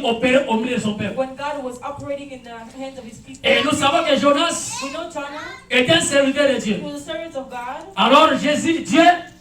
opérer au milieu de son peuple. When God was operating in the hands of his people. Et nous savons que Jonas We know Jonah est un serviteur de Dieu. was a servant of God. Alors Dieu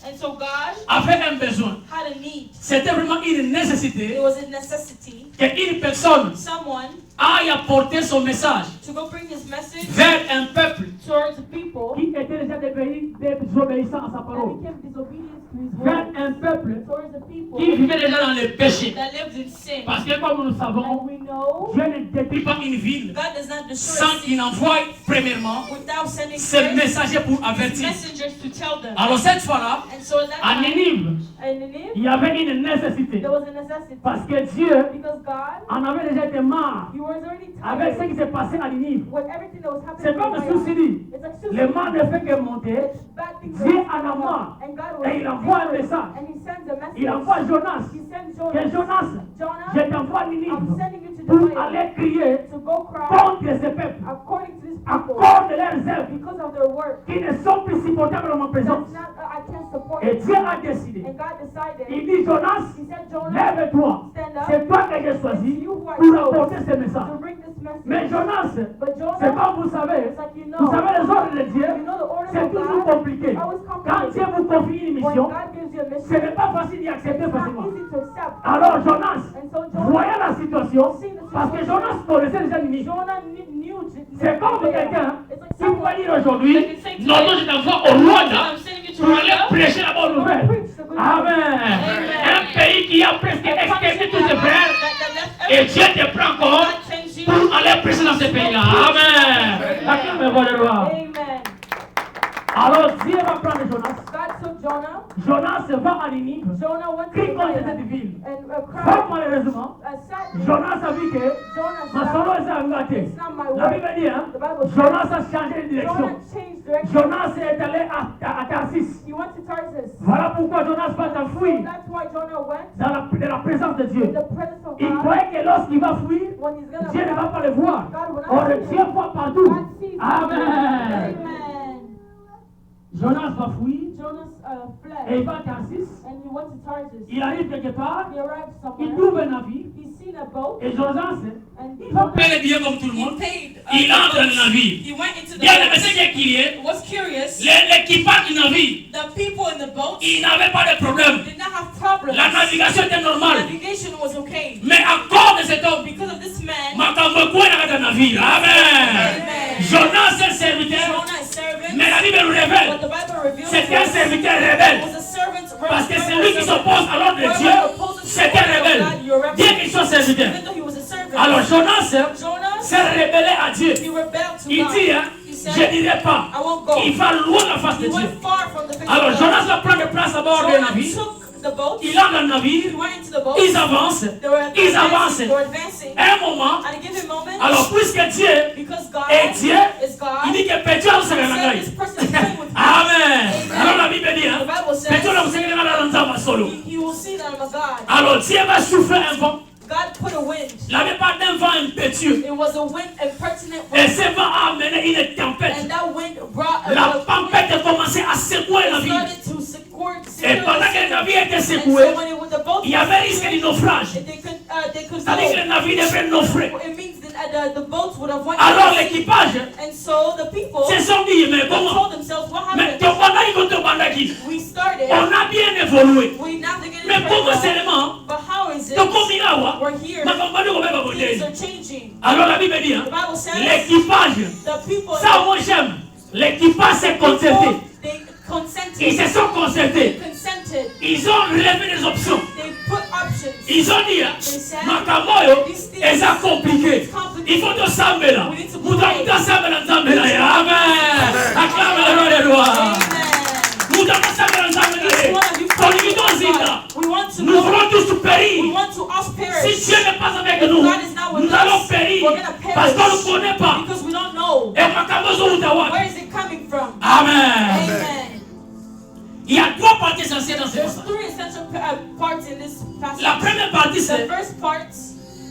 And so God avait un besoin. had a need. C'était vraiment une nécessité It was a necessity. qu'une personne Someone aille apporter son message to go bring his message vers un peuple towards the people qui était déjà désobéissant à sa that parole. became disobedient to his Vers word. un peuple Towards the people qui vivait déjà dans le péché. that lived in sin. Parce que comme nous And savons, we know Dieu ne détruit pas une ville God does not destroy sans a qu'il city envoie premièrement without sending ses first messagers pour his avertir. messengers to tell them. Alors cette fois-là, And so at that à time, Ninive, in Nineveh, il y avait une nécessité. there was a necessity. Parce que Dieu Because God, en avait déjà été marre he was already avec ce tired qui s'est passé à Ninive. with everything that was happening. C'est comme in Souci dit, It's like le mal ne fait que monter. bad things Dieu were en a marre. and God was Et il envoie un message. and he sends a message. Il envoie Jonas. He sends Que Jonas. Jonas, je t'envoie à I'm Ninive sending you to pour Nineveh aller crier to go cry contre ce peuple. according to this À people cause de leurs œuvres because of their work. qui ne sont plus supportables dans ma présence. That's not, I can't support Et it. Dieu a décidé. And God decided. Il dit Jonas, He said, Jonah, lève-toi. stand up. C'est toi que j'ai choisi pour apporter ce message. To bring this message. Mais Jonas, But Jonah, c'est comme vous savez, it's like you know, vous savez les ordres de Dieu, you know the orders c'est of toujours God, compliqué. always Quand complicated. Dieu vous confie une When mission, God gives you a ce mission, n'est pas facile d'y accepter it's not facilement. easy to accept. Alors Jonas, And so Jonah, voyant la situation, parce que Jonas connaissait déjà une mission. Jonah knew C'est comme quelqu'un It's like qui va someone dire aujourd'hui, non, non, je t'envoie au Rwanda I'm sending you to pour aller Rwanda. prêcher la bonne nouvelle. Preach the good Amen. Un pays qui a presque exterminé tous ses frères, et Dieu te prend encore pour aller prêcher dans ce pays-là. Amen. Acclamez-vous le roi. Amen. Alors Dieu va prendre Jonas. God took Jonah. Jonas va à Ninive, Jonah went to qui contre Nineveh cette ville. and Fort cried. malheureusement, Sadly, Jonas a vu que Jonas ma said, solo est engagée. it's not my La way. Bible dit, hein, The Bible says, Jonas a changé de direction. Jonah changed direction. Jonas est allé à Tarsis. He went to Tarsus. Voilà pourquoi Jonas va s'enfuir That's why Jonah went dans la présence de in Dieu. the presence of Il God. croyait que lorsqu'il va fuir, When he's gonna Dieu ne va pas le voir. God will not Or see Dieu him. voit partout. God sees Amen. Amen. Jonas va fuir Jonas et il fled va à Tarsis. and he went to Tarsus. Il arrive quelque part, He arrived il somewhere. trouve un navire. He's seen a boat Et Jonas, and il va payer le billet comme tout le monde. paid. Il entre dans le navire. He went into the Bien, le boat. message qu'il y est, Was curious. l'équipage du navire, The people in the boat il n'avait pas de problème. did not have problems. La navigation était normale. Navigation was okay. Mais à cause de cet homme, Because of this man, Makambo Koué n'a pas de navire. Amen. Amen. Jonas est serviteur, Jonah is servant. mais la Bible nous révèle, What the Bible reveals c'était un serviteur rebelle. was a servant. Parce que celui qui s'oppose à l'ordre de Dieu, c'était rebelle. Bien qu'il soit serviteur. Even though he was a servant, Alors Jonas Jonah, s'est rebellé à Dieu. he rebelled to Il God. dit, hein, He je said, ne dirai pas. I won't go. Il va loin de la face de He Dieu. went far from the face Alors of Jonas God. va prendre place à bord du Jonah navire. took the boat. Il entre dans le navire. He went into the boat. Ils avancent. They were Ils avancent. advancing. They were advancing. À un moment, At a given moment, alors puisque Dieu because God est Dieu, is God, il dit que Pédio a he said un this person is playing with me. Amen. Amen. Alors la Bible dit, hein, The Bible says Pédio a solo. he will see that I'm a God. Alors Dieu va souffler un vent. God put a wind. La Bible parle d'un vent impétueux. It was a wind, impertinent Et wind. ce vent a amené une tempête. And that wind brought La tempête a commencé à secouer la ville. started to secure Et pendant que le navire était and secoué, so when the boat il y avait risque de naufrage. they could C'est-à-dire que le navire devait naufrer. it means that the boats would have went Alors l'équipage and so the people se sont dit, mais comment? told themselves what Mais happened. We started, on a bien évolué. we navigated Mais very comment well, seulement? but how is it Donc comme il a, we're here, things are changing. alors la Bible dit, hein, The Bible says l'équipage, the people, ça moi j'aime, l'équipage s'est concerté. they consented. Ils se sont concertés. Consented. Ils ont relevé des options. They put options. Ils ont dit, hein, They said, Makamoyo, these things, et ça compliqué. it's complicated. Il faut te sembler là. We need to Nous pray. devons sembler là, sembler là. Amen. Acclame le roi des rois. Amen. Nous devons sembler là, sembler Each là. one of you Ton pray évidence to est God. là. We want to Nous go. voulons tous We périr. want to all Si perish. Dieu n'est pas avec If nous, God is not with nous allons us, périr. we're going to Parce qu'on ne perish. connaît pas. Because we don't know. Et Makamozo Utawa. Where is it coming from? Amen. Amen. Il y a trois parties essentielles dans ce There's passage. three essential parts in this passage. La première partie, The c'est first part,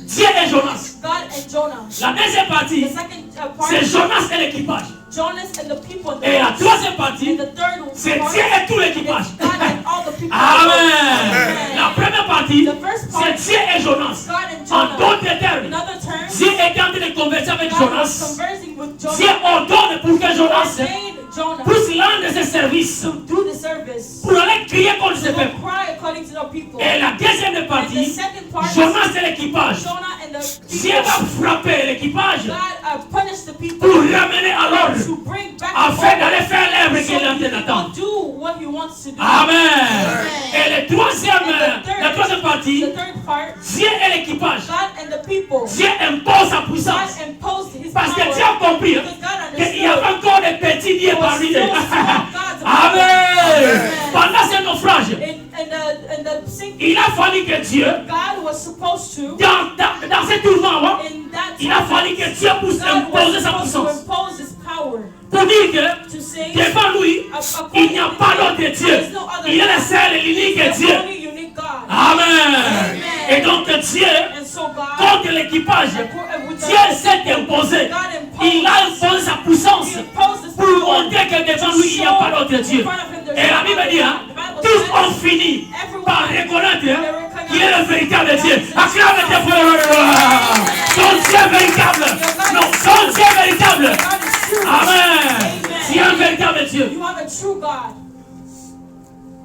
Dieu et Jonas. God and Jonah. La deuxième partie, The second part, c'est Jonas et l'équipage. Jonas and the people in the Et la boat. troisième partie, And the third c'est part, Dieu et tout l'équipage. is God and all the people. Amen. La Amen. première partie, The first part, c'est Dieu et Jonas. God and En Jonah. d'autres Jonas, conversing with Dieu Jonah. ordonne pour que Jonas Ordained Jonah puisse rendre ses services do the service. pour aller crier contre To ses go peuples. cry according to the people. Et la deuxième And the partie, second part is Jonas et l'équipage. Jonah and the Dieu people. va frapper l'équipage God punished the people pour ramener à l'ordre, to bring back afin the d'aller order. faire l'œuvre qu'il est en So train he d'attendre. will do what he wants to do. Amen. Et la troisième partie, The third part, Dieu et l'équipage. God and the people. Dieu impose sa God puissance. imposed his Parce que power. Dieu a compris Because God qu'il y avait understood. encore des petits dieux There was parmi still eux. small gods among Amen. them. Pendant ce naufrage, In the sinking, il a fallu que Dieu, God was supposed to, dans ce tourment, in that il a fallu que Dieu puisse God was imposer sa supposed to puissance. impose his power Pour dire que to say, devant lui, il n'y a pas d'autre Dieu. Il est le seul et l'unique the Dieu. only unique God. Amen. Et donc Dieu, And so God, contre l'équipage, with Dieu s'est imposé. Il a imposé sa puissance he imposed his pour power montrer que devant lui, il n'y a pas d'autre Dieu. Et la Bible dit, tous ont fini par reconnaître qu'il est le véritable Dieu. Acclame Dieu pour le ton Dieu véritable. Non, ton Dieu véritable. God is true. Amen. Tu es un véritable Dieu. You have a true God.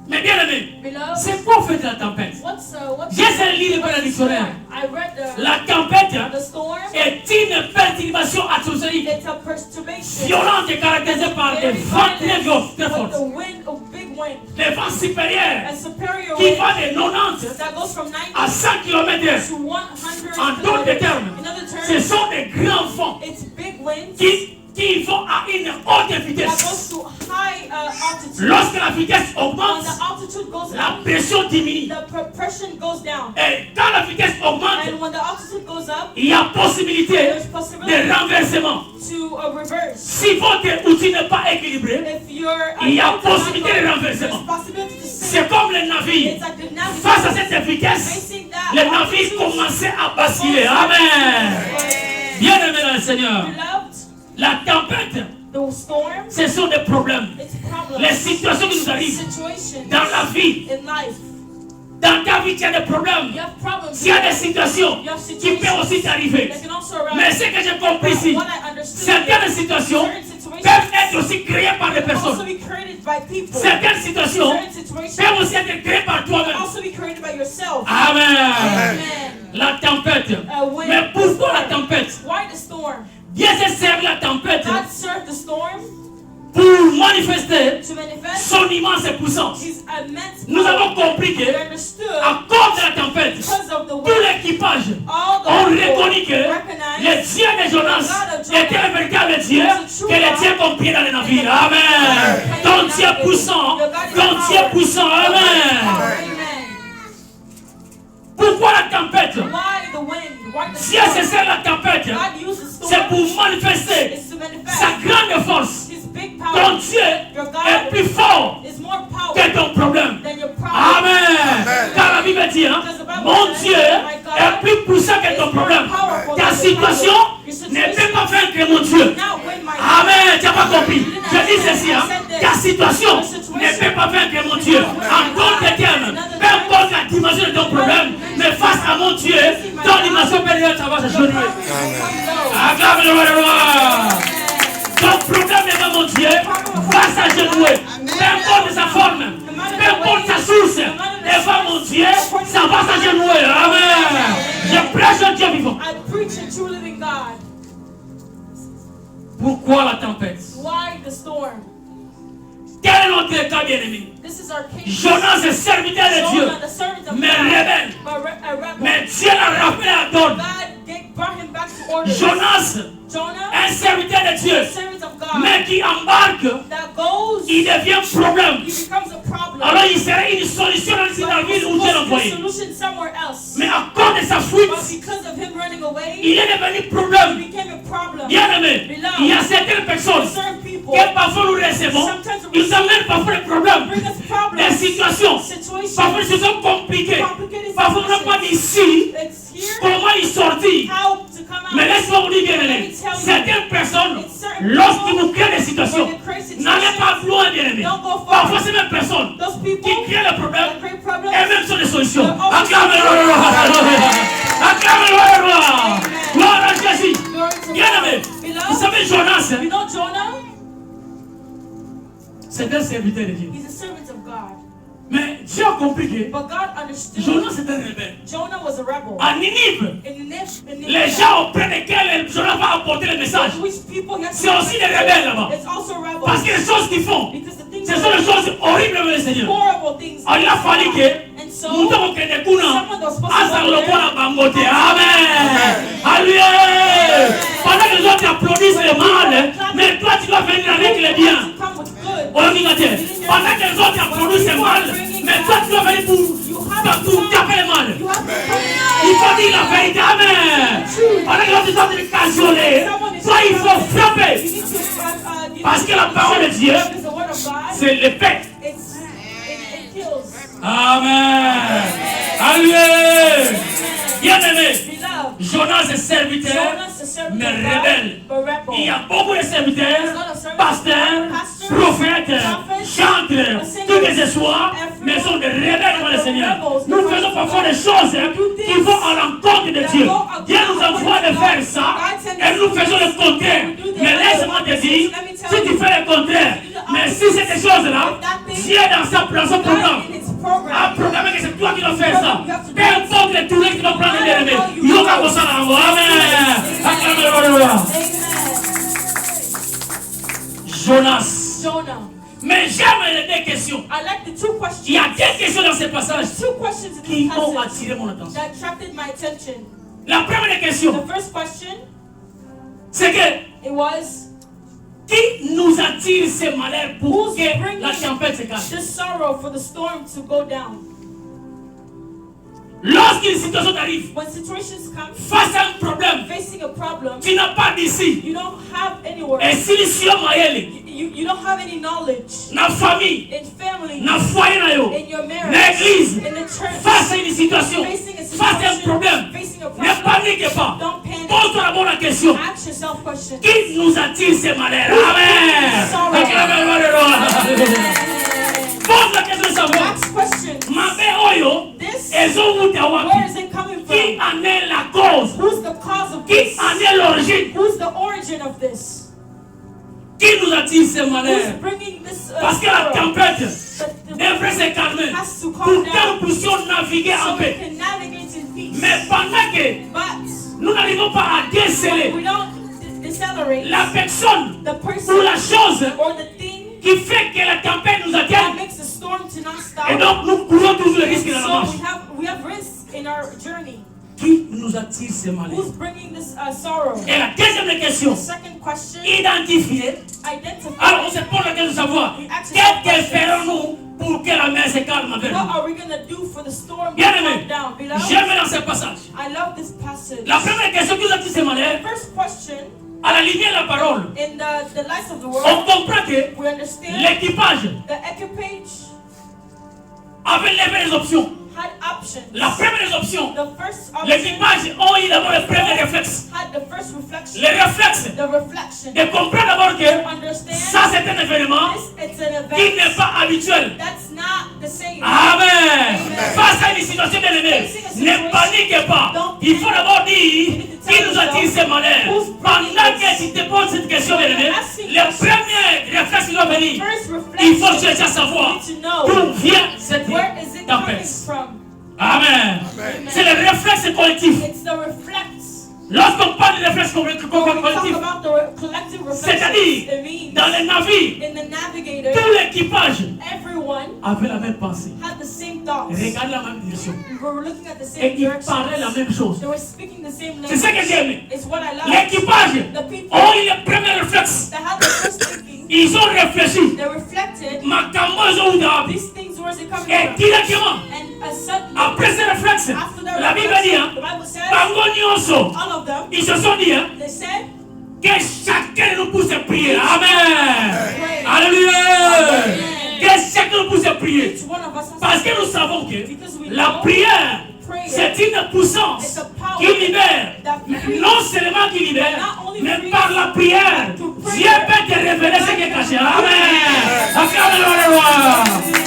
Mais bien aimé, Beloved, c'est quoi fait de la tempête? what's J'ai essayé de lire le dictionnaire. I read La tempête the storm. est une perturbation atmosphérique It's a perturbation. violente et caractérisée par des vents très violents, très With forts. the wind, a big wind, Des vents supérieurs a superior qui wind vont de 90 that goes from 90 à 100 km/h. to 100 En d'autres termes, In other ce terms, sont des grands vents it's big winds qui vont à une haute that vitesse. goes to high altitude. Lorsque la vitesse When augmente, the altitude goes la up, pression diminue. the pression goes down. Et quand la vitesse augmente, And when the altitude goes up, il y a possibilité there's possibility de renversement. to reverse. Si votre outil n'est pas équilibré, If you're il y a about to possibilité de there's renversement. possibility to sink. C'est comme les navires. It's like the navigation Face à cette vitesse, facing that les navires altitude. commençaient à basculer. Amen. Bien aimé dans le Seigneur, Beloved, la tempête, the storm, ce sont des problèmes. it's problems, Les situations qui nous arrivent situations dans la vie. in life. Dans ta vie, tu as des problèmes. You have problems. Il y a des situations You have qui situations peuvent aussi t'arriver. that can also arise. Mais ce que j'ai compris ici, What I understood certaines is situations certain situations peuvent être aussi créées par des can also personnes. be created by people. Certaines situations Certain situations peuvent aussi être créées par can toi-même. also be created by yourself. Amen. Amen. La tempête. Wind, Mais pourquoi la storm. tempête? Why the storm? Dieu s'est servi la tempête God served the storm pour manifester to manifest son immense puissance. his immense Nous power. avons compris We que understood à cause de la tempête, because of the tout wind, l'équipage all ont the people reconnu que le recognized Dieu de Jonas était un véritable Dieu que les dieux compriennent dans les navires. Amen. Ton Dieu puissant, ton Dieu puissant. Amen. Amen. Pourquoi la tempête? Why the wind? Why the Dieu se storm? sert la tempête. God uses C'est storm pour manifester is to sa manifest grande force. his big Ton power. Dieu Your est God plus fort is more power que ton problème. than your problem. Amen. Car la Bible dit, hein, mon Dieu est plus puissant que ton problème. Ta situation ne peut pas vaincre mon Dieu. Now win my Amen. Tu n'as pas compris. Je dis ceci, hein, ta situation ne peut pas vaincre mon Dieu. En d'autres termes, peu importe la dimension de ton problème, mais face à mon Dieu, ton dimension période, ça va s'agenouiller. Acclame le roi de roi. Ton problème est dans mon Dieu, va s'agenouiller. Peu importe sa forme, peu importe sa source, devant mon Dieu, ça va s'agenouiller. Amen. Je prêche un Dieu vivant. I preach a true living God. Pourquoi la tempête? Why the storm? Quel est notre cas, bien-aimé? This is our case. Jonas est serviteur de Dieu, Jonah, the servant of mais God, rebelle. a rebel. Mais Dieu l'a rappelé à l'ordre. Brought him back to order. Jonas, Jonah, un serviteur de Dieu, servant of God, mais qui embarque, that goes, il devient problème. he becomes a problem. Alors il serait une solution dans la ville où Dieu l'a a envoyé. solution somewhere else. Mais à cause de sa fuite, But because of him running away, il est devenu it problème. became a problem. Bien aimé, il y a certaines personnes Certain people que parfois nous recevons, ils amènent parfois des problèmes, bring us problems, des situations, situations, parfois des situations compliquées. complicated Parfois on n'a pas d'ici It's here, comment y sortir. how to come out. Mais laisse-moi vous dire bien aimé, certaines personnes, lorsqu'ils nous créent des situations, n'allez pas loin bien aimé. Parfois ces mêmes personnes Those people qui créent le problème, that create problems, elles-mêmes sont des solutions. Acclame-le, acclame-le, gloire à Jésus. glory to Bien aimé, Jonas, You know Jonah? c'est un serviteur de Dieu. He's a servant of God. Mais Dieu a compris que But God understood Jonas est un rebelle. Jonah was a rebel. À Ninive, In les gens auprès desquels Jonas va apporter le message, which people he has to c'est aussi des rebelles là-bas. It's also rebels. Parce que les choses qu'ils font, Because the things ce sont des choses horribles avec le Seigneur. horrible things. Alors, il a fallu que And so nous devons que des coups someone was supposed à to sa go loco there. la bangote. Amen. Alléluia. Pendant que les autres applaudissent le mal, mais toi tu dois venir avec le bien. To come with good. Ordinateur. Pendant que les autres applaudissent le mal, mais toi tu dois venir pour taper le mal. You have to Il faut dire la vérité. Amen. Pendant que les autres sont cajoler, toi il faut frapper. You need to Parce que la parole de Dieu, is the word of God. c'est l'épée. It kills. Amen. Alléluia. Bien-aimé, Beloved. Jonas est serviteur, Jonas, a servant mais of God, rebelle. but rebel. Il y a beaucoup de serviteurs, pasteurs, prophètes, chanteurs, tout que ce soit, mais sont des rebelles devant le Seigneur. Nous faisons parfois des choses qui vont à l'encontre de Dieu. Dieu nous envoie de faire ça et nous faisons le contraire. Mais laisse-moi te dire, si tu fais le contraire, mais si c'est des choses-là, Dieu dans son programme a programmé que c'est toi qui dois faire ça. Peu importe les tournées qui doivent prendre les ennemis. Il y aura comme ça là. Amen. Amen. Jonas. Jonah. Mais j'aime les deux questions. I like the two questions. Il y a deux questions dans ce passage Two questions in qui this ont passage attiré mon attention. that attracted my attention. La première question, The first question, c'est que it was, qui nous attire ces malheurs pour que la tempête se calme? the sorrow for the storm to go down. Lorsqu'une situation arrive, When situations come, face à un problème, facing a problem, tu n'as pas d'ici. you don't have anywhere. Et solution mayele, You don't have any knowledge na famille, in family, na foyer na yo, in your marriage, na église, in the church, face à une situation, facing a face à un situation, problème. facing a Ne problem. panique pas. Don't panic. Pose-toi d'abord la question. Ask yourself questions. Qui nous attire ces malheurs? Amen. Pose la question de savoir. Ask questions. Mabe oyo, This, ezomuta where wapi? is it coming Qui from? en est la cause? Who's the cause of Qui this? en est l'origine? Who's the origin of this? Qui nous attire ces Who's malheurs? bringing this Parce que la sorrow? tempête The devrait se calmer has to pour calm que down nous puissions naviguer en so we paix. can navigate in peace. Mais pendant que But nous n'arrivons pas à déceler we don't decelerate la personne the ou person la chose or the thing qui fait que la tempête nous that atteigne, makes the storm to not et stop. donc nous courons toujours le risque de la So marche. we have risks in our journey. Qui nous attire ces malheurs? Who's bringing this sorrow? Et la deuxième question, The second question, identifier. identify. Alors on se pose la question de savoir, qu'est-ce que ferons-nous pour que la mer se calme avec What nous? are we going to do for the storm to Bien calm aimé, down? Beloved, j'aime dans ce passage. I love this passage. La première question qui nous attire ces malheurs, First question, à la lumière de la parole, in the lights of the on world, comprend que we understand l'équipage the equipage avait levé les options. had options. La première des options, The first option l'équipage a eu d'abord le premier réflexe. had the first reflection, Le réflexe the reflection. de comprendre d'abord que Understand ça c'est un événement this, it's an qui event n'est pas habituel. that's not the same. Amen. Face à une situation d'ennemi, ne panique pas. Il faut d'abord dire qui nous attire ces malheurs. Pendant que tu te poses cette question d'ennemi, le premier réflexe qui doit venir, First il faut reflection, chercher à savoir you need to know d'où vient cette where is it coming tempête. from. Amen. C'est le réflexe collectif. It's the reflex. Lorsqu'on parle de réflexe collectif, When we talk about the collective c'est-à-dire reflexes, it means dans les navires, in the navigator, tout l'équipage everyone avait la même pensée, had the same thoughts. regardait la même direction We were looking at the et same ils parlaient la directions. même chose. They were speaking the same C'est ça que language. j'ai aimé. It's what I love. L'équipage The people ont eu le premier réflexe. that had the first thinking, Ils ont réfléchi. they reflected, Makambo Zooudabi. these things, where is it coming Et from? directement, And suddenly, après ce réflexe, after their la Bible dit, reflection, hein, the Bible says, Bango Nyonso, all of them, ils se sont dit, hein, they said, que chacun de nous pousse à prier. Amen. pray. Alléluia. Amen. Que chacun nous pousse à prier. Each one of us has Parce que nous savons que because we la know prière, prayer c'est une puissance is a power qui libère. that Mais frees. non seulement qui libère, Not only mais frees, par la prière, but to pray. Dieu peut te révéler ce qui est caché. Amen. Acclame-le.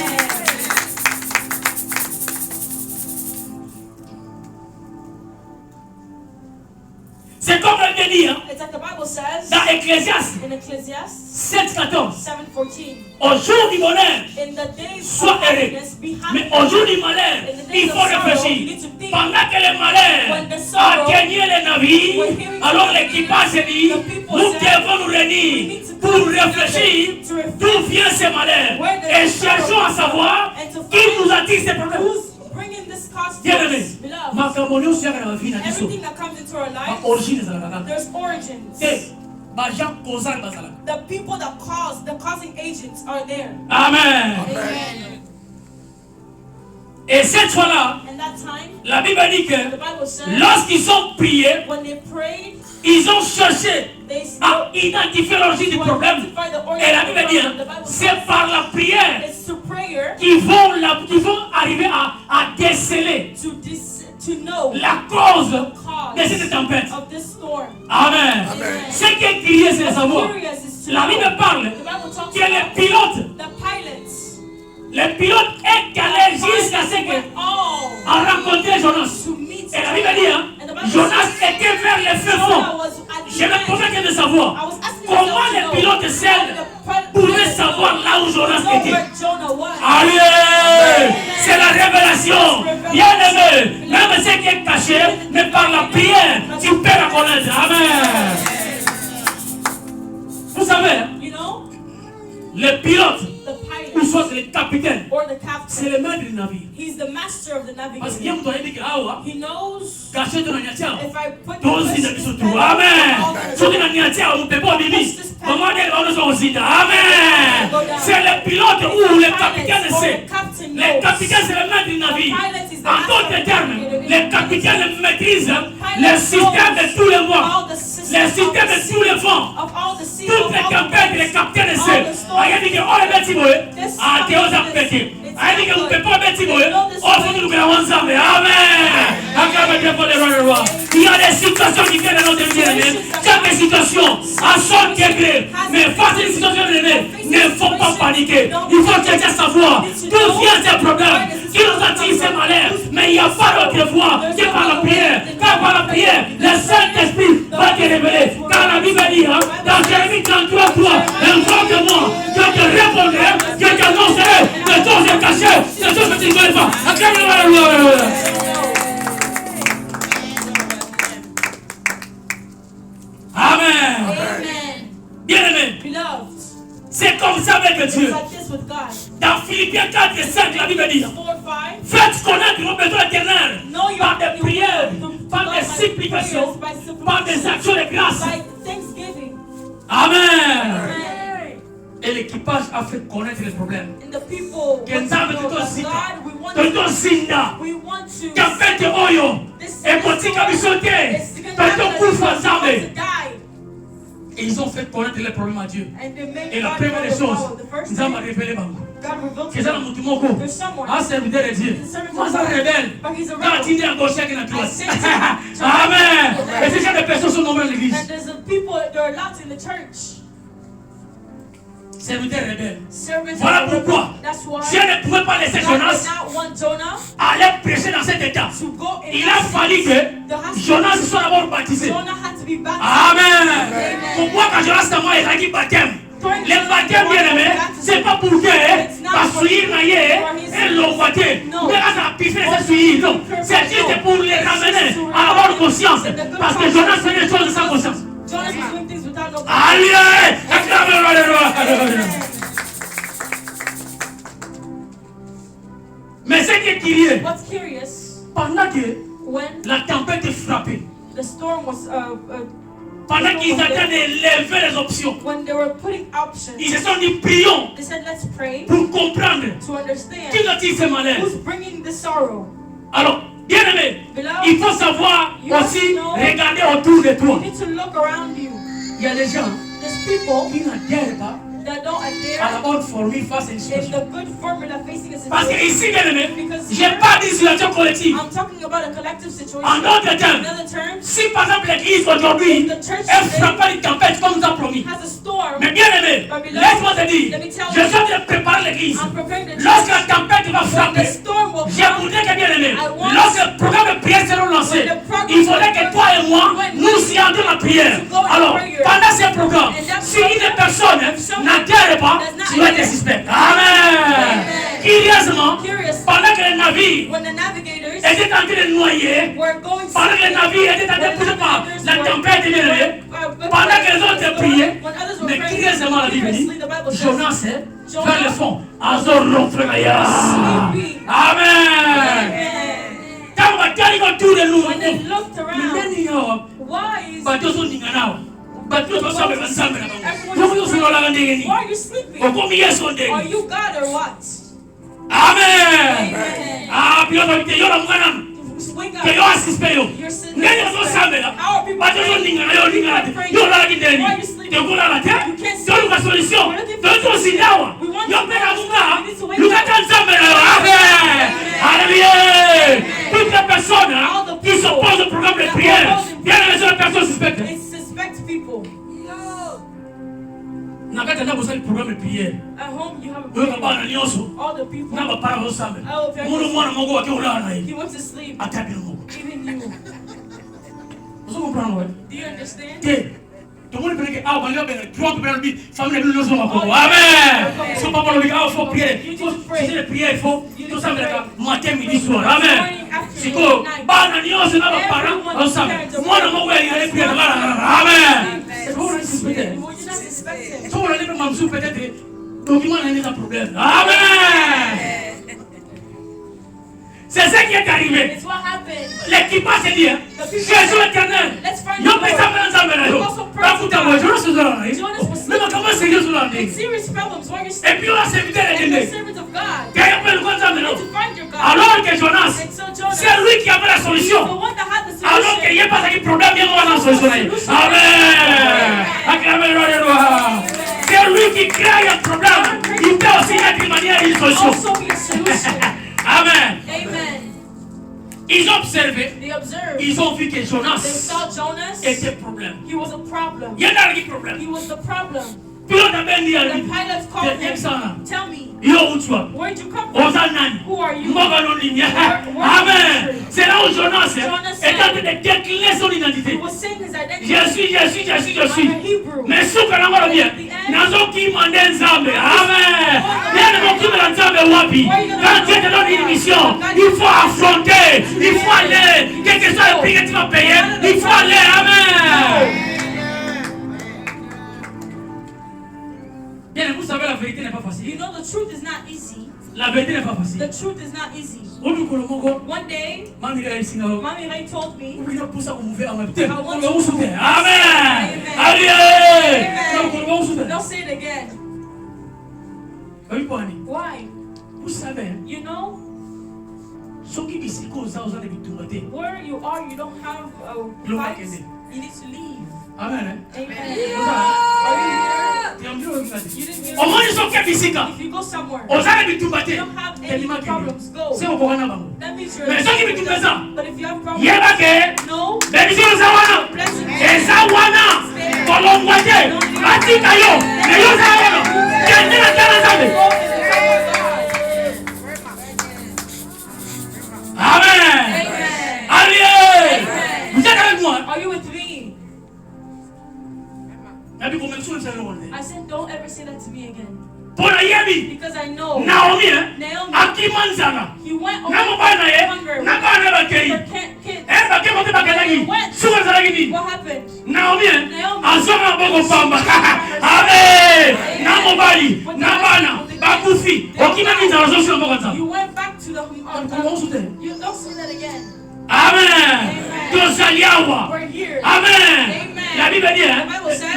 C'est comme elle vient dire It's like the Bible says dans Ecclésiaste in Ecclesiastes 7:14. 7:14. Au jour du bonheur, In the days sois of heureux. happiness, be Mais happy. au jour du malheur, il faut réfléchir. Pendant que le malheur a gagné les navires, alors l'équipage se dit, nous devons nous réunir pour réfléchir d'où vient ce malheur. Et cherchons à savoir qui nous attire ces problèmes. Who's bringing this cause to Bien-aimé, us? Beloved, makambo nyonso yaka na vie na biso, everything that comes into our life, origine ezalaka kaka. there's origins. Te, bajean causal bazalaka. The people that cause, the causing agents are there. Amen. Amen. Et cette fois-là, And that time, la Bible dit the que Bible says, lorsqu'ils ont prié, when they prayed, ils ont cherché they à identifier l'origine du to problème. identify the Et la origin Bible of dit, the problem. The Bible c'est says par la prière it's through prayer qu'ils vont arriver à déceler to know la cause the de cette tempête. cause of this storm. Amen. Amen. Ce qui est crié, c'est de What's savoir. curious is to La know. Bible parle The Bible talks que les about pilotes, the pilots. les pilotes est allé jusqu'à ce Went que all a rencontré Jonas. to meet Et la Bible dit, hein, And the Bible Jonas says était vers les feux Jonah fonds. was at Je me the end. posais de savoir I was asking comment myself to les know pilotes seuls how the pouvaient pilots savoir là où Jonas know était. where Jonah was. Allez, c'est la révélation. Bien aimé, même ce qui est caché, mais par la prière, tu peux la connaître. Amen. Vous savez, You know, le pilote, the ou pilot soit le capitaine, or the c'est captain, le maître du navire. he's the master of the Parce qu'il y a navigator. un mtu anayeandika He knows caché dans la nyatiao. if I put Tozi na biso tu. Amen. Soki na nyatiao mpepo bibi. Comment dire on s'en cite. Amen. C'est le pilote ou le capitaine c'est. Le capitaine c'est le maître du navire. En d'autres termes, le capitaine maîtrise le système de tous les vents. Le système de tous les vents. of all the sea, Toutes of les all the tempêtes, les capitaines c'est. Aya dit que on est bêti boy. Ah Théo ça pété. Aya dit que vous ne pouvez pas bêti boy. On faut nous faire ensemble. Amen. Acclame Dieu pour les rois de rois. Il y a des situations qui viennent dans notre vie. Chaque situation à son degré. Mais face à une situation de ne faut pas paniquer. Il faut quelqu'un savoir d'où vient ces problèmes. Qui nous attire ces malheurs. Mais il n'y a pas d'autre voie que par la prière. Car par la prière, le Saint-Esprit va te révéler. Car la Bible dit, hein, dans Jérémie 33, 3, invoque-moi, je te répondrai, je t'annoncerai des choses cachées, des choses que tu ne connais pas. Acclame-le. Amen. Amen. Bien-aimé, Beloved, c'est comme ça avec it's Dieu. like this with God. Dans Philippiens 4 et 5, la Bible dit, 4, 5. faites connaître vos besoins éternels Know your par des prières, par des by supplications, prayers, by par des actions de grâce. by thanksgiving. Amen. Amen. Et l'équipage a fait connaître les problèmes. And the people, Que nzambe God, tutosika, we tutosinda, want to tempete oyo, ekotika biso te, totokufa nzambe. Et ils ont fait connaître les problèmes à Dieu. And they make Et la God première know des the choses, power. The first nzambe a thing, révélé bango. God revealed Que to ça na them. mutu moko, There's someone, un serviteur de Dieu. Moi ça rebelle. but he's a Quand rebel. il est à gauche, il est à droite. I say to Amen. Et ces gens de personnes sont nombreuses à l'église. And there's a people, there are lots in the church. Serviteur rebelle. Servants Voilà are rebel. pourquoi That's why Dieu ne pouvait pas laisser God did Jonas not want Jonah aller prêcher dans cet état. to go in Il that a fallu state. que There has to Jonas be- soit d'abord baptisé. Jonah had to be baptized. Amen. Amen. Pourquoi quand Jonas est mort, il a dit baptême? Le baptême, bien aimé, c'est pas pour que Passoui naïe et l'envoyer. No. Mais là, ça a piffé les suivis. Non. C'est juste pour les ramener à avoir conscience. Parce que Jonas fait des choses sans conscience. Jonas was doing things without no Allez, acclame le roi. Mais ce qui est curieux, What's curious, pendant que when la tempête est frappée, the storm was, pendant qu'ils attendaient de lever les options, when they were putting options, ils se sont dit prions they said, let's pray pour comprendre to understand qui a-t-il ce malheur. who's bringing the sorrow. Alors, bien aimé, Beloved, il faut savoir aussi regarder autour de you toi. need to look around you. Il y a des gens There's people qui n'adhèrent pas that don't à adhere la bonne formule face à une in situation. the good formula facing a Parce que situation. ici, bien aimé, je n'ai pas dit situation collective. I'm talking about a collective En situation. d'autres In termes, other terms, si par exemple l'église aujourd'hui est frappée d'une tempête comme nous a promis, has a storm. mais bien aimé, laisse-moi te dire, je suis en train de préparer l'église. I'm preparing the Lorsque church. la tempête va When the frapper, storm will j'ai come, voulu que bien aimé, lorsque le programme de prière sera lancé, il faudrait que toi et moi, nous s'y entrer dans la prière. Alors, pendant ces programmes, si une personne n'adhère pas, tu vas être suspect. Amen. Curieusement, pendant que les navires étaient en train de noyer, pendant que les navires étaient en train de pousser par la tempête élevée, pendant que les autres priaient, mais curieusement la Bible dit, Jonas vers le fond, Azor frère. Amen. Quand on va carrer autour de nous, bateau sont ningana, bateau sont sables ensemble. Nous sommes là ndengeni. Why are you sleeping? Okomiye sonde. Are you God or what? Amen. Ah, puis on va dire yora mwana. Wake Que yo up. assiste yo. You're sitting Ngani on sambe là. Bateau sont ningana yo ningana. Yo la kindeni. Te kula la terre. Yo la solution. Bateau sinawa. Yo pena munga. Luka ensemble là. Amen. Alléluia. Toutes les personnes qui s'opposent au programme de prière, bien les autres personnes suspectes. It suspects people. Nakata na kusali programme de prière. At home, you have a Wewe prayer. bana nyoso. All the people. Na bapara bosame. Oh, very Mulu mwana mongo wake ulala na He hivi. went to sleep. Atabi mongo. Even you. Uso comprendre ouais. Do you understand? Te. Tout le monde peut dire ah on va bien trois personnes bi famille de nous sommes encore. Amen. So papa le gars faut prier. Faut c'est de prier il faut tout ça là matin midi soir. Amen. Siko bana nyoso na bapara bosame. Mwana mongo yale prier là. Amen. C'est pour respecter. Well, you're not suspecting. So on a les mamsou peut-être document n'a pas de problème. Amen. C'est ce qui est arrivé. It's what happened. L'équipage s'est dit, Jésus l'éternel. Yo pesa ensemble là. Pas pour ta voix, je suis là. Mais comment c'est Dieu là? It's serious problems. Why you're Et sleeping? puis on a servi de And Dieu. the servants of God. Qui a appelé le ensemble là. To find your God. Alors que Jonas, And so Jonas, c'est lui qui avait la the solution. one that had the Alors qu'il n'y solution. a pas de problème, il y a une solution. Amen. Acclamez le roi. C'est lui qui crée un problème. Il peut aussi mettre une manière une solution. Also be a solution. Amen. Amen. Ils ont observé, They observed. ils ont vu que They Jonas saw Jonas. était problème. He was a problem. Il y a un problème. He was the problem. Puis on a bien dit à The lui, pilots called him. Excellent. Tell me, Yo où tu vas? where'd you come from? Osanani. Who are you? Amen. C'est là où Jonas est en train de décliner son He identité. was saying his identity. Je suis. I'm a Hebrew. Mais ce que l'on bien, nazo qui m'a Nzambe. Amen. Bien le qui me Nzambe wapi. Quand Dieu te donne une mission, il faut affronter, il faut aller. Quel que soit le prix que tu vas payer, il faut aller. Amen. Bien, vous savez, la vérité n'est pas You facile. know the truth is not easy. La vérité n'est pas facile. The truth is not easy. One day, Mommy Ray told me, Amen. Amen. don't say it again. Why? Vous savez, You know, where you are, you don't have a fight. You need to leave. Amen. Amen. Au moins, ils sont physiques. If you go somewhere, Aux arrêts de tout you bâtir. don't have any problems, go. C'est au courant d'abord. That means you're Mais ceux qui me disent ça, But if you have il y a problems, pas que no. les visions zawana. Et zawana. Kolongwate. Atika yo. Mais yo zawana. Kende na kala zabe. Amen. Allez. Vous êtes avec moi? Are you with me? I said, don't ever say that to me again. Because I know Naomi, Naomi, he went over hunger for kids. What happened? Naomi, Naomi. azonga boko pamba. Amen. Namobali, nabana, bakufi. Okimani zarozo boko nza. You went back to the You don't say that again. Amen. Tosaliawa. We're here. Amen. Amen. La Bible dit, The Bible says,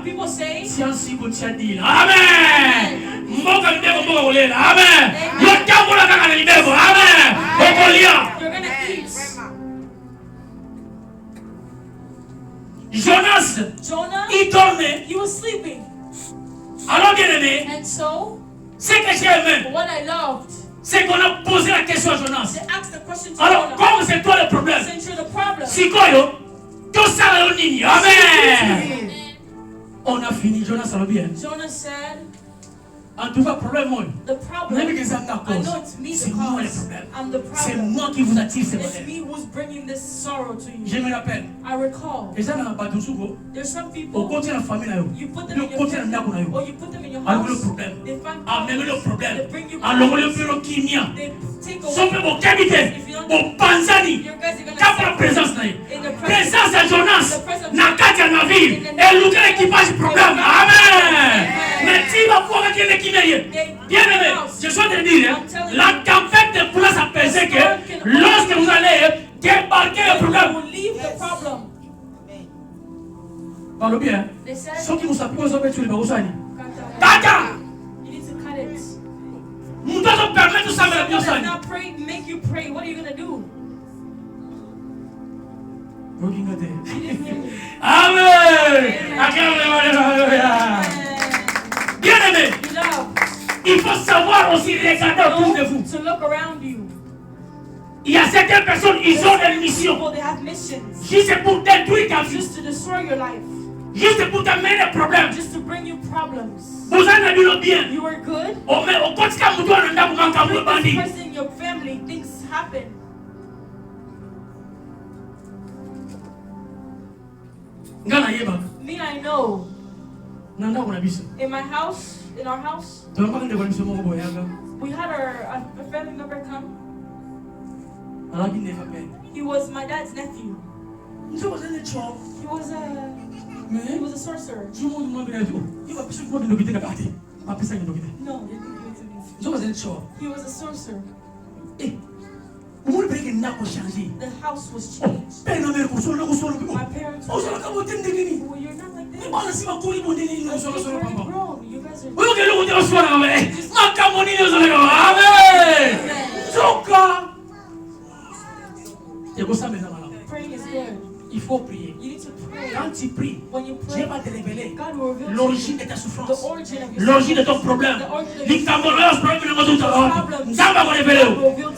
people say, science continue. Amen. Mboka mbego mboka kolela. Amen. Yotambola kaka na libego. Amen. Okolia. you're gonna eat. Jonas, Jonah, il dormait. he was sleeping. Alors bien aimé, And so, ce que j'ai aimé, what I loved, c'est qu'on a posé la question à Jonas. they asked the question to Alors Jonah, comme c'est toi le problème, since you're the problem, Sikoyo, tout ça le nini. Amen. On a fini, Jonas a bien. Jonah said, En tout cas, problème, moi. The problem, I know it's me the cause. I'm the C'est problem. moi qui vous attire ces It's problèmes. me who's bringing this sorrow to Je you. me rappelle. I recall. Les gens n'ont pas de sous. There's some Au people, côté de la famille, you put them in le your côté de la family, famille, or you put them in your alors le house, problème. they find Ah, même le problems, problème. they bring you Alors le problems, bureau qui n'y a. they take Somme away. mon qualité. Mon panzani. Your guys are gonna Quand la suffer présence n'a in the presence. présence de Jonas. N'a qu'à dire la vie. Et l'outil l'équipage problème. Amen. Mais tu vas voir qu'il est qui est. Bien aimé, je suis en train de dire, la tempête de place a pesé que lorsque vous allez débarquer le problème. will leave the problem. Parle bien. They said, Ceux qui vous appuient aux hommes, tu les verras. Kata. You need to cut it. Nous devons permettre ça, mais bien ça. Someone does not pray, make you pray. What are you gonna do? Amen. Bien aimé, Beloved, il faut savoir aussi regarder autour de vous. to look around you. Il y a certaines personnes, ils ont des missions. People, they have missions. Juste pour détruire ta vie. Just to destroy your life. Juste pour t'amener des problèmes. Just to bring you problems. Vous en avez le bien. You are good. Mais au quotidien, vous devez en avoir un This bandit. person in your family, things happen. Ngana yeba. Me, I know. Nanda kuna biso. In my house, in our house, Tunapaka ndio kwa biso mo boyaga. we had a family member come. Alaki ne fape. He was my dad's nephew. Nzo ko zene cho. He was a sorcerer. Jumo mo bina jo. Yeba biso ko ndo kiteka kati. Mapesa ndo kiteka. No, they didn't give it to me. Nzo ko zene cho. He was a sorcerer. The house was changed. My parents were like, well, you're not like this. You've already grown. You guys are praying is good. Il faut prier. You need to pray. Quand tu pries, When you pray, Dieu va te révéler God will reveal l'origine de ta the souffrance, origin of your l'origine de ton problème.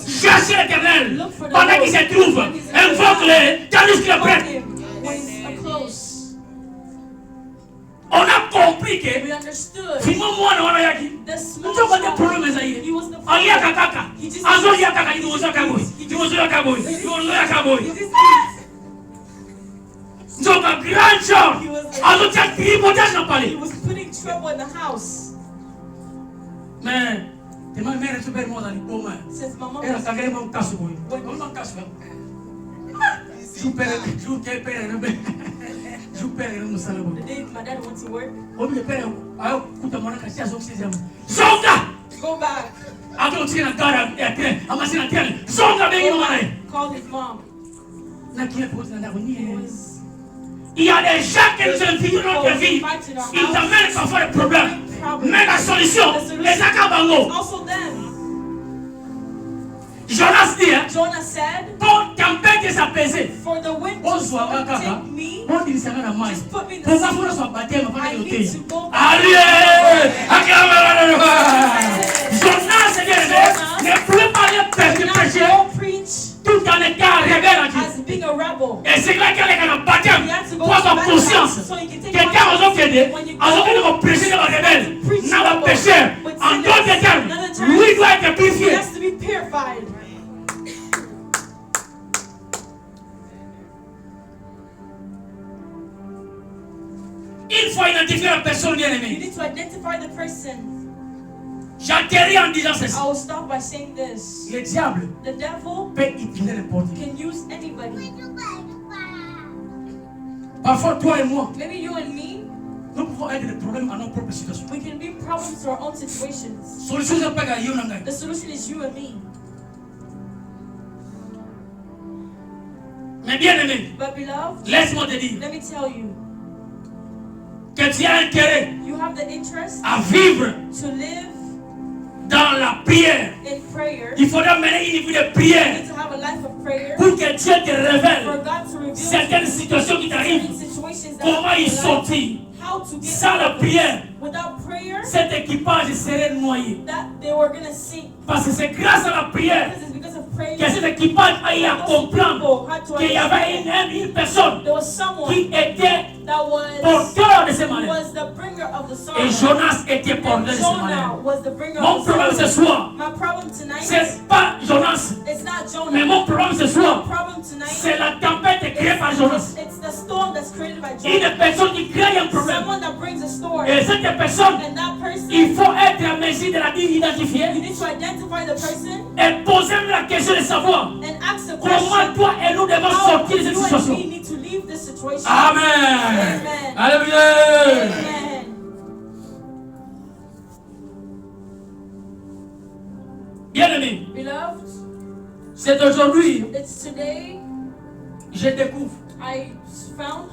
Cherchez l'Éternel pendant qu'il se trouve. Invoque-le, tandis qu'il est prêt. On a compris que We understood finalement moi on a yaki. the small Ndio kwa child, problème zaidi. he was the Alia kaka. He just Azo ya kaka ni uzo kaboy. Ni uzo ya kaboy. Ni uzo ya kaboy. Ndio kwa grand job. Azo cha tripotage na he pale. was putting trouble in the house. Mais tema mère tu perds moi dans le coma. Since my mom Era was kagere mo kaso boy. Mo kaso. Super, je perds no salabo. the day my dad went to work, Obi pere ayo kuta mwana kasi azo kisizamu. Zonga! go back, Ato tina gara ete amasina tele. Zonga bengi mwana. called his mom. Na kile pote na ndako It ni. was Il y a des gens qui nous invitent dans notre vie. Ils t'amènent parfois des problèmes. Mais la solution, les akabango. also them. Jonas dit, hein, Jonah said, pour tempête s'apaiser. for the wind On to soit stop, kaka. take me, On dit ça na mai. just put me in Pour the ça pour sea. soit baptême avant I de need l'hôtel. to go back. Allez! Jonas ne peut pas aller pécher Don't preach tout en étant rebelle. as being a rebel. Et c'est là qu'elle est dans le baptême. He had to go Pour to sa baptism conscience. so he can take Quelqu'un a besoin d'aider. When you A besoin de go, prêcher dans le rebelle. preach N'a pas rebel. péché. But En d'autres termes, lui doit être he purifié. has to be purified. Il faut identifier la personne bien You aimée. need to identify the person. J'atterris en disant ceci. I will start by saying this. Le diable The devil peut utiliser n'importe qui. can use anybody. Parfois, toi et moi, Maybe you and me, nous pouvons être des problèmes à nos propres situations. we can be problems to our own situations. Solution, c'est pas gagner ou non gagner. The solution is you and me. Mais bien aimé, But beloved, laisse-moi te dire let me tell you, que tu as intérêt you have the interest à vivre to live dans la prière. in prayer. Il faudra mener une vie de You prière need to have a life of prayer pour que Dieu te for révèle God to reveal certaines situations qui t'arrivent. certain situations that Comment happen y in life. sortir? How to get Sans out la of it. prière, Without prayer, cet équipage serait noyé. that they were gonna sink. Parce que c'est grâce à la prière This is because of prayer. que cet équipage a eu à comprendre qu'il y avait une personne There was someone qui était porteur de ce malheur. was the bringer of the sorrow. Et Jonas était porteur de ce Jonah malheur. was the bringer Mon of the problème ce sorrow. soir, My problem tonight, c'est pas Jonas, it's not mais Jonah. mon problème ce My soir, problem tonight, c'est la tempête créée par Jonas. it's the storm that's created by Jonah. Une personne qui crée un problème. Someone that brings a storm. Et cette personne, And that person, il faut être en mesure de la d'identifier you need to identify the person et poser la question de savoir and ask the question. comment toi et nous devons How sortir de cette you and situation. me need to leave this situation. Amen. Amen. Alléluia. Amen. Bien-aimé, Beloved, c'est aujourd'hui it's today je découvre I found